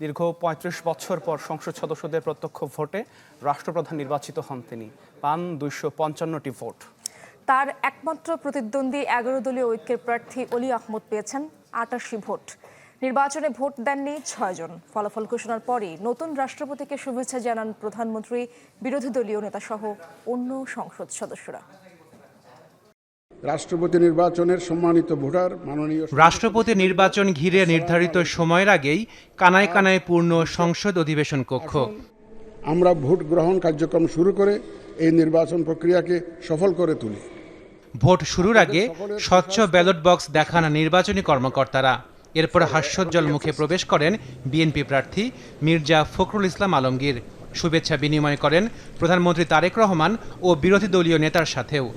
দীর্ঘ ৩৫ বছর পর সংসদ সদস্যদের প্রত্যক্ষ ভোটে রাষ্ট্রপ্রধান নির্বাচিত হন তিনি। পান ২৫৫টি ভোট। তার একমাত্র প্রতিদ্বন্দ্বী ১১ দলীয় ঐক্যের প্রার্থী অলি আহমদ পেয়েছেন ৮৮ ভোট। নির্বাচনে ভোট দেননি ৬ জন। ফলাফল ঘোষণার পরই নতুন রাষ্ট্রপতিকে শুভেচ্ছা জানান প্রধানমন্ত্রী, বিরোধী দলীয় নেতাসহ অন্য সংসদ সদস্যরা। রাষ্ট্রপতি নির্বাচনের সম্মানিত ভোটার মাননীয় রাষ্ট্রপতি নির্বাচন ঘিরে নির্ধারিত সময়ের আগেই কানায় কানায় পূর্ণ সংসদ অধিবেশন কক্ষ। আমরা ভোট গ্রহণ কার্যক্রম শুরু করে এই নির্বাচন প্রক্রিয়াকে সফল করে তুলি। ভোট শুরুর আগে স্বচ্ছ ব্যালট বক্স দেখান নির্বাচনী কর্মকর্তারা। এরপর হাস্যোজ্জ্বল মুখে প্রবেশ করেন বিএনপি প্রার্থী মির্জা ফখরুল ইসলাম আলমগীর। শুভেচ্ছা বিনিময় করেন প্রধানমন্ত্রী তারেক রহমান ও বিরোধী দলীয় নেতার সাথেও।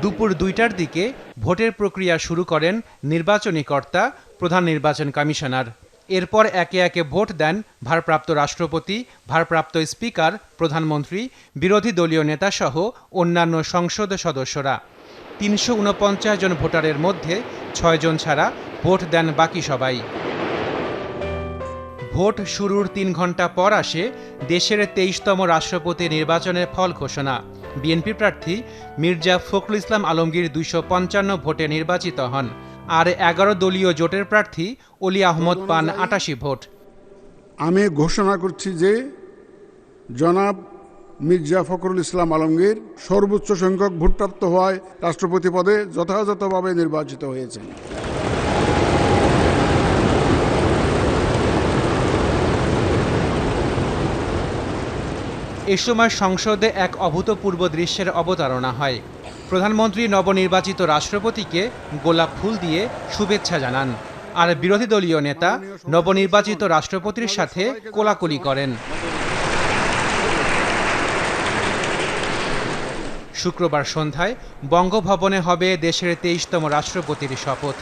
দুপুর ২টার দিকে ভোটের প্রক্রিয়া শুরু করেন নির্বাচনী কর্তা, প্রধান নির্বাচন কমিশনার। এরপর একে একে ভোট দেন ভারপ্রাপ্ত রাষ্ট্রপতি, ভারপ্রাপ্ত স্পিকার, প্রধানমন্ত্রী, বিরোধী দলীয় নেতাসহ অন্যান্য সংসদ সদস্যরা। ৩৪৯ জন ভোটারের মধ্যে ৬ জন ছাড়া ভোট দেন বাকি সবাই। ভোট শুরুর ৩ ঘণ্টা পর আসে দেশের ২৩তম রাষ্ট্রপতি নির্বাচনের ফল ঘোষণা। বিএনপি প্রার্থী মির্জা ফখরুল ইসলাম আলমগীর ২৫৫ ভোটে নির্বাচিত হন। আর ১১ দলীয় জোটের প্রার্থী অলি আহমদ পান ৮৮ ভোট। আমি ঘোষণা করছি যে জনাব মির্জা ফখরুল ইসলাম আলমগীর সর্বোচ্চ সংখ্যক ভোটপ্রাপ্ত হওয়ায় রাষ্ট্রপতি পদে যথাযথভাবে নির্বাচিত হয়েছেন। এ সময় সংসদে এক অভূতপূর্ব দৃশ্যের অবতারণা হয়। প্রধানমন্ত্রী নবনির্বাচিত রাষ্ট্রপতিকে গোলাপ ফুল দিয়ে শুভেচ্ছা জানান, আর বিরোধী দলীয় নেতা নবনির্বাচিত রাষ্ট্রপতির সাথে কোলাকুলি করেন। শুক্রবার সন্ধ্যায় বঙ্গভবনে হবে দেশের ২৩তম রাষ্ট্রপতির শপথ।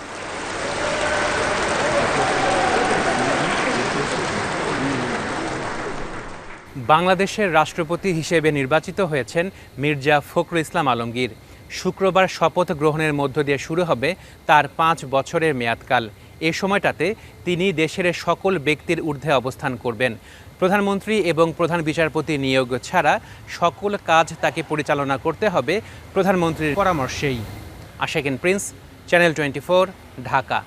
বাংলাদেশের রাষ্ট্রপতি হিসেবে নির্বাচিত হয়েছেন মির্জা ফখরুল ইসলাম আলমগীর। শুক্রবার শপথ গ্রহণের মধ্য দিয়ে শুরু হবে তার ৫ বছরের মেয়াদকাল। এ সময়টাতে তিনি দেশের সকল ব্যক্তির ঊর্ধ্বে অবস্থান করবেন। প্রধানমন্ত্রী এবং প্রধান বিচারপতি নিয়োগ ছাড়া সকল কাজ তাকে পরিচালনা করতে হবে প্রধানমন্ত্রীর পরামর্শেই। আশাকিন প্রিন্স, চ্যানেল 24, ঢাকা।